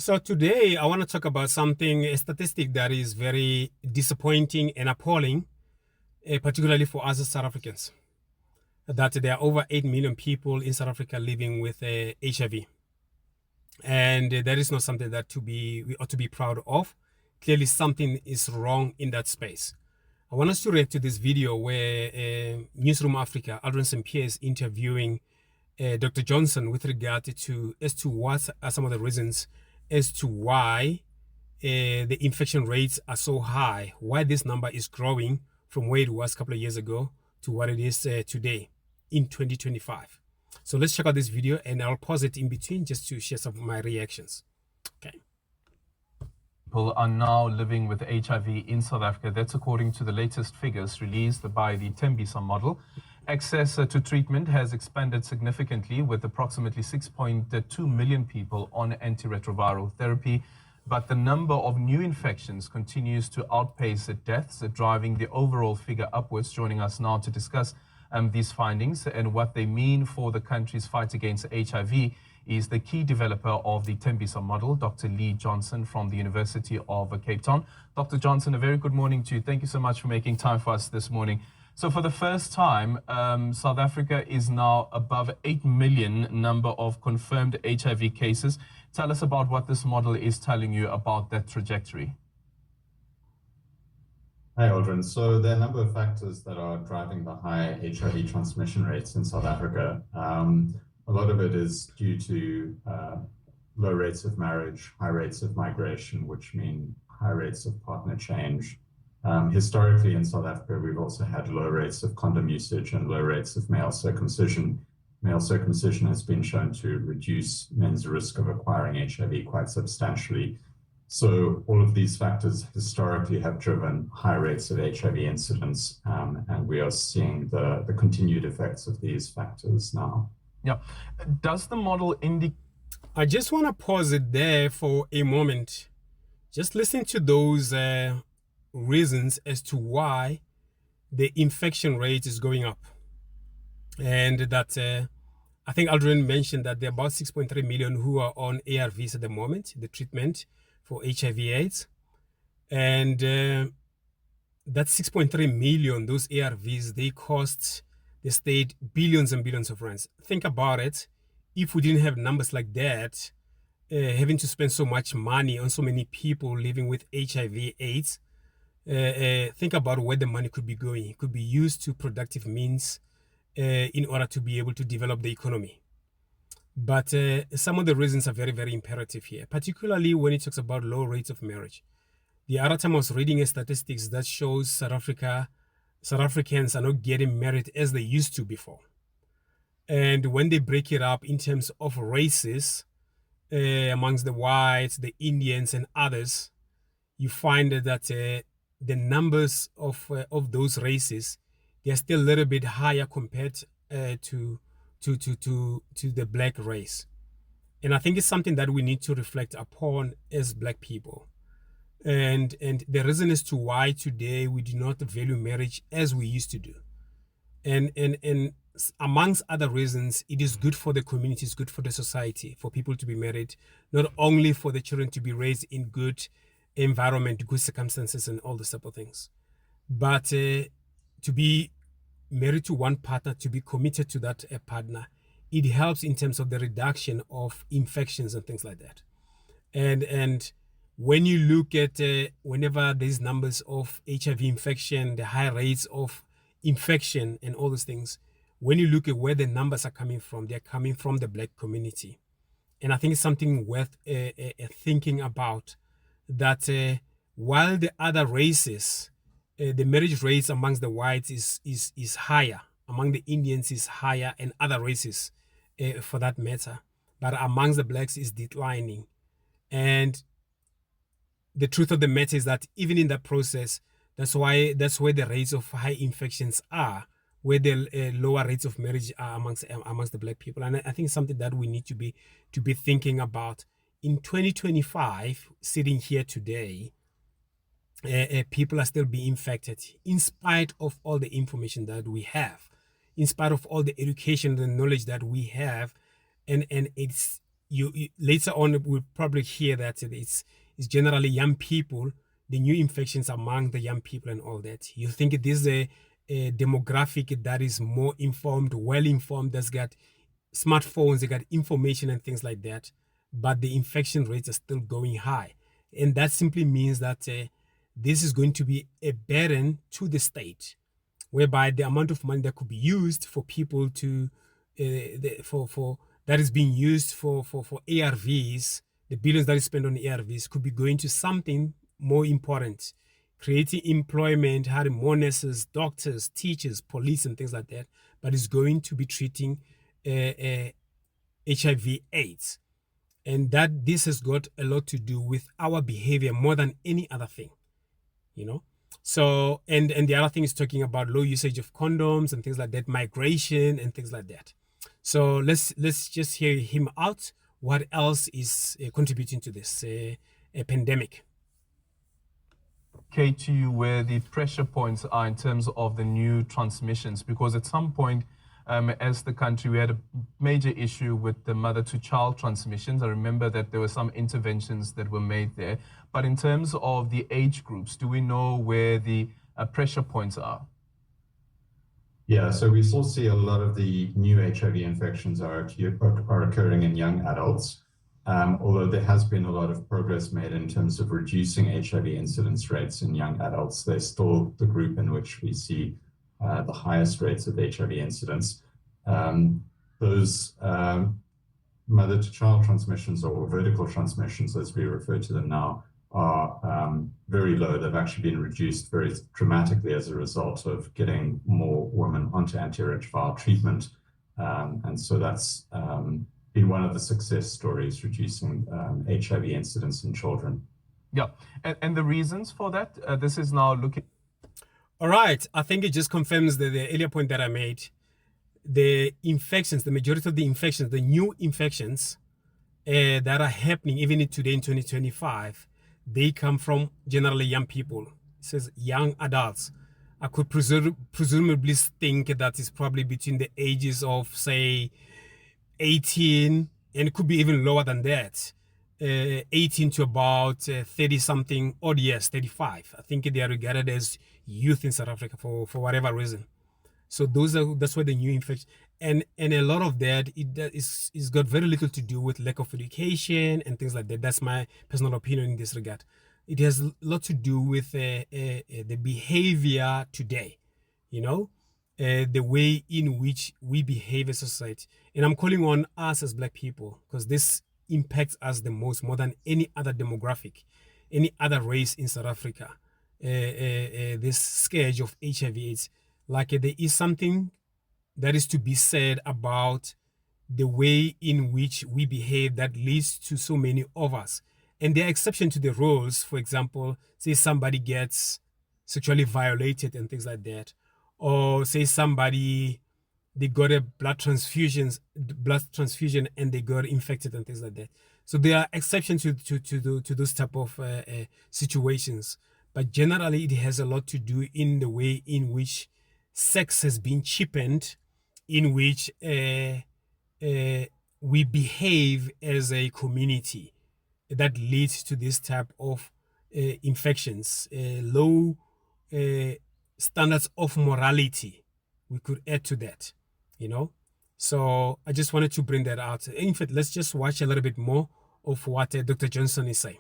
So today I want to talk about something, a statistic that is very disappointing and appalling, particularly for us as South Africans, that there are over 8 million people in South Africa living with HIV. And that is not something that we ought to be proud of. Clearly something is wrong in that space. I want us to react to this video where Newsroom Africa, Aldrin St. Pierre is interviewing Dr. Johnson with regard to as to what are some of the reasons as to why the infection rates are so high, why this number is growing from where it was a couple of years ago to what it is today in 2025. So let's check out this video and I'll pause it in between just to share some of my reactions. Okay. People are now living with HIV in South Africa. That's according to the latest figures released by the Tembisa model. Access to treatment has expanded significantly with approximately 6.2 million people on antiretroviral therapy. But the number of new infections continues to outpace deaths, driving the overall figure upwards. Joining us now to discuss these findings and what they mean for the country's fight against HIV is the key developer of the Tembisa model, Dr. Lee Johnson from the University of Cape Town. Dr. Johnson, a very good morning to you. Thank you so much for making time for us this morning. So for the first time, South Africa is now above 8 million number of confirmed HIV cases. Tell us about what this model is telling you about that trajectory. Hi, Aldrin. So there are a number of factors that are driving the high HIV transmission rates in South Africa. A lot of it is due to low rates of marriage, high rates of migration, which mean high rates of partner change. Historically in South Africa, we've also had low rates of condom usage and low rates of male circumcision. Male circumcision has been shown to reduce men's risk of acquiring HIV quite substantially. So all of these factors historically have driven high rates of HIV incidence, and we are seeing the continued effects of these factors now. Yeah. Does the model indicate... I just want to pause it there for a moment. Just listen to those reasons as to why the infection rate is going up. And that I think Aldrin mentioned that there are about 6.3 million who are on ARVs at the moment, the treatment for HIV AIDS. And that 6.3 million, those ARVs, they cost the state billions and billions of rands. Think about it. If we didn't have numbers like that, having to spend so much money on so many people living with HIV AIDS, think about where the money could be going. It could be used to productive means in order to be able to develop the economy. But some of the reasons are very, very imperative here, particularly when it talks about low rates of marriage. The other time I was reading a statistics that shows South Africans are not getting married as they used to before. And when they break it up in terms of races, amongst the whites, the Indians and others, you find that the numbers of those races, they're still a little bit higher compared to the black race. And I think it's something that we need to reflect upon as black people. And the reason as to why today we do not value marriage as we used to do. And amongst other reasons, it is good for the community, it's good for the society, for people to be married, not only for the children to be raised in good environment, good circumstances and all those type of things, but to be married to one partner, to be committed to that partner, it helps in terms of the reduction of infections and things like that. And when you look at whenever there's numbers of HIV infection, the high rates of infection and all those things, when you look at where the numbers are coming from, they're coming from the black community. And I think it's something worth thinking about, that while the other races, the marriage rates amongst the whites is higher, among the Indians is higher, and other races for that matter, but amongst the blacks is declining. And the truth of the matter is that even in that process, that's where the rates of high infections are, where the lower rates of marriage are amongst the black people. And I think it's something that we need to be thinking about. In 2025, sitting here today, people are still being infected in spite of all the information that we have, in spite of all the education and knowledge that we have. And it's you later on we'll probably hear that it's generally young people, the new infections among the young people and all that. You think this is a demographic that is more informed, well informed, that's got smartphones, they got information and things like that, but the infection rates are still going high. And that simply means that this is going to be a burden to the state, whereby the amount of money that could be used for people to for that is being used for ARVs, the billions that is spent on ARVs could be going to something more important, creating employment, having more nurses, doctors, teachers, police, and things like that. But it's going to be treating HIV/AIDS, and that this has got a lot to do with our behavior more than any other thing, you know. So and the other thing is talking about low usage of condoms and things like that, migration and things like that. So let's just hear him out. What else is contributing to this pandemic? Okay, to you where the pressure points are in terms of the new transmissions, because at some point as the country, we had a major issue with the mother-to-child transmissions. I remember that there were some interventions that were made there. But in terms of the age groups, do we know where the pressure points are? Yeah, so we still see a lot of the new HIV infections are occurring in young adults. Although there has been a lot of progress made in terms of reducing HIV incidence rates in young adults, they're still the group in which we see the highest rates of HIV incidence. Those mother-to-child transmissions, or vertical transmissions as we refer to them now, are very low. They've actually been reduced very dramatically as a result of getting more women onto antiretroviral treatment. And so that's been one of the success stories, reducing HIV incidence in children. Yeah, and the reasons for that, this is now looking... All right, I think it just confirms the earlier point that I made. The infections, the majority of the infections, the new infections that are happening even today in 2025, they come from generally young people. It says young adults. I could presumably think that it's probably between the ages of, say, 18, and it could be even lower than that. 18 to about 30 something odd years, 35. I think they are regarded as youth in South Africa for whatever reason. So that's where the new infection, and a lot of that is got very little to do with lack of education and things like that. That's my personal opinion in this regard. It has a lot to do with the behavior today, you know, the way in which we behave as a society. And I'm calling on us as Black people, because this impacts us the most, more than any other demographic, any other race in South Africa. This scourge of HIV/AIDS, like there is something that is to be said about the way in which we behave that leads to so many of us. And there are exceptions to the rules. For example, say somebody gets sexually violated and things like that, or say somebody, they got a blood transfusion and they got infected and things like that. So there are exceptions to those type of situations. But generally, it has a lot to do in the way in which sex has been cheapened, in which we behave as a community, that leads to this type of infections, low standards of morality. We could add to that, you know. So I just wanted to bring that out. In fact, let's just watch a little bit more of what Dr. Johnson is saying.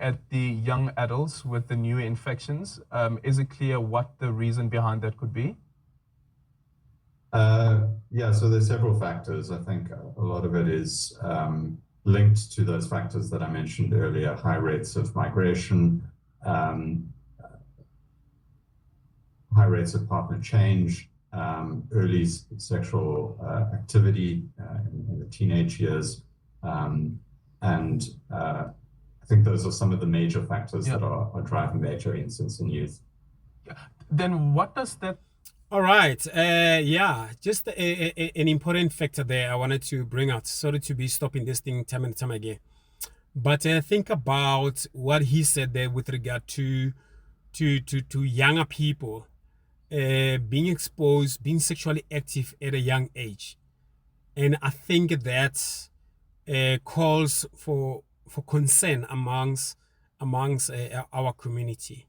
At the young adults with the new infections, is it clear what the reason behind that could be? Yeah, so there's several factors. I think a lot of it is linked to those factors that I mentioned earlier: high rates of migration, high rates of partner change, early sexual activity in the teenage years, and I think those are some of the major factors that are driving the HIV incidence in youth. Then what does that... All right. Yeah, just an important factor there I wanted to bring out. Sorry to be stopping this thing time and time again. But think about what he said there with regard to younger people being exposed, being sexually active at a young age. And I think that calls for concern amongst our community.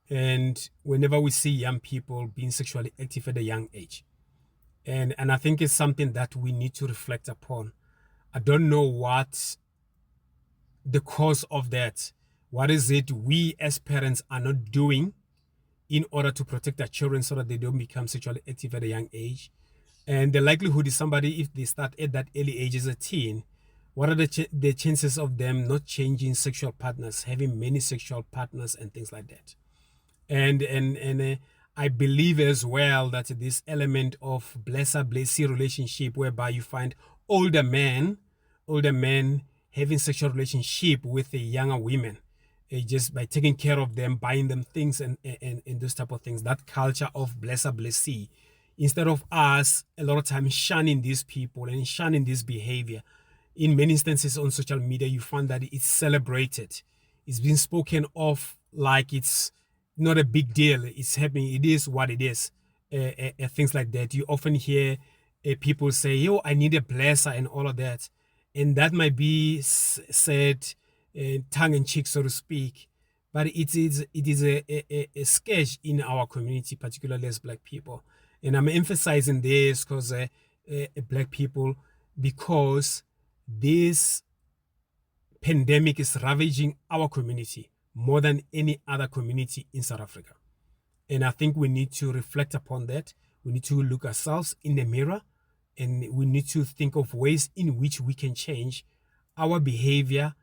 And whenever we see young people being sexually active at a young age, and I think it's something that we need to reflect upon. I don't know what the cause of that. What is it we as parents are not doing in order to protect our children so that they don't become sexually active at a young age? And the likelihood is somebody, if they start at that early age as a teen, what are the chances of them not changing sexual partners, having many sexual partners and things like that? And I believe as well that this element of blesser-blessee relationship, whereby you find older men having sexual relationship with the younger women, just by taking care of them, buying them things, and those type of things. That culture of blesser-blessee, instead of us a lot of times shunning these people and shunning this behavior. In many instances on social media, you find that it's celebrated. It's been spoken of like it's not a big deal. It's happening. It is what it is. Things like that. You often hear people say, "Yo, I need a blesser," and all of that, and that might be said tongue in cheek, so to speak. But it is a scourge in our community, particularly as Black people. And I'm emphasizing this because Black people, because this pandemic is ravaging our community more than any other community in South Africa. And I think we need to reflect upon that. We need to look ourselves in the mirror, and we need to think of ways in which we can change our behavior,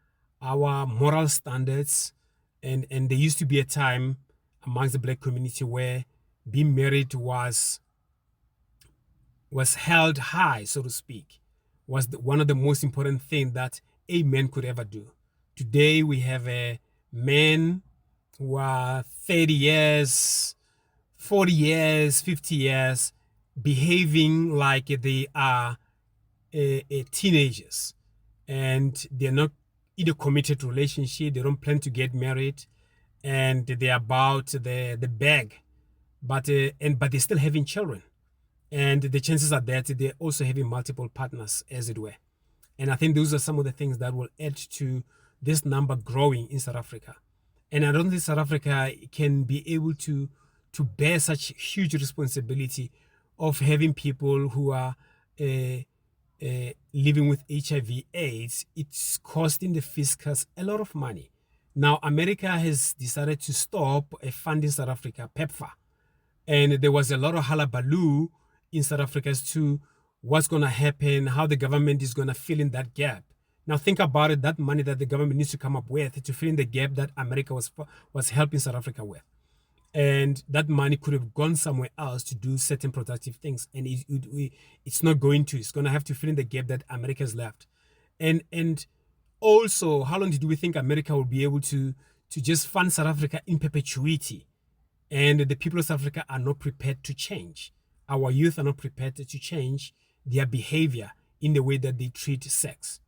our moral standards. And there used to be a time amongst the Black community where being married was held high, so to speak, was one of the most important things that a man could ever do. Today we have men who are 30 years, 40 years, 50 years, behaving like they are teenagers, and they're not in a committed relationship. They don't plan to get married, and they're about the bag, but they're still having children, and the chances are that they're also having multiple partners, as it were. And I think those are some of the things that will add to this number growing in South Africa. And I don't think South Africa can be able to bear such huge responsibility of having people who are living with HIV/AIDS. It's costing the fiscals a lot of money. Now, America has decided to stop funding South Africa, PEPFAR. And there was a lot of hullabaloo in South Africa as to what's going to happen, how the government is going to fill in that gap. Now think about it, that money that the government needs to come up with to fill in the gap that America was helping South Africa with. And that money could have gone somewhere else to do certain productive things. And it's not going to. It's going to have to fill in the gap that America has left. And also, how long do we think America will be able to just fund South Africa in perpetuity? And the people of South Africa are not prepared to change. Our youth are not prepared to change their behavior in the way that they treat sex.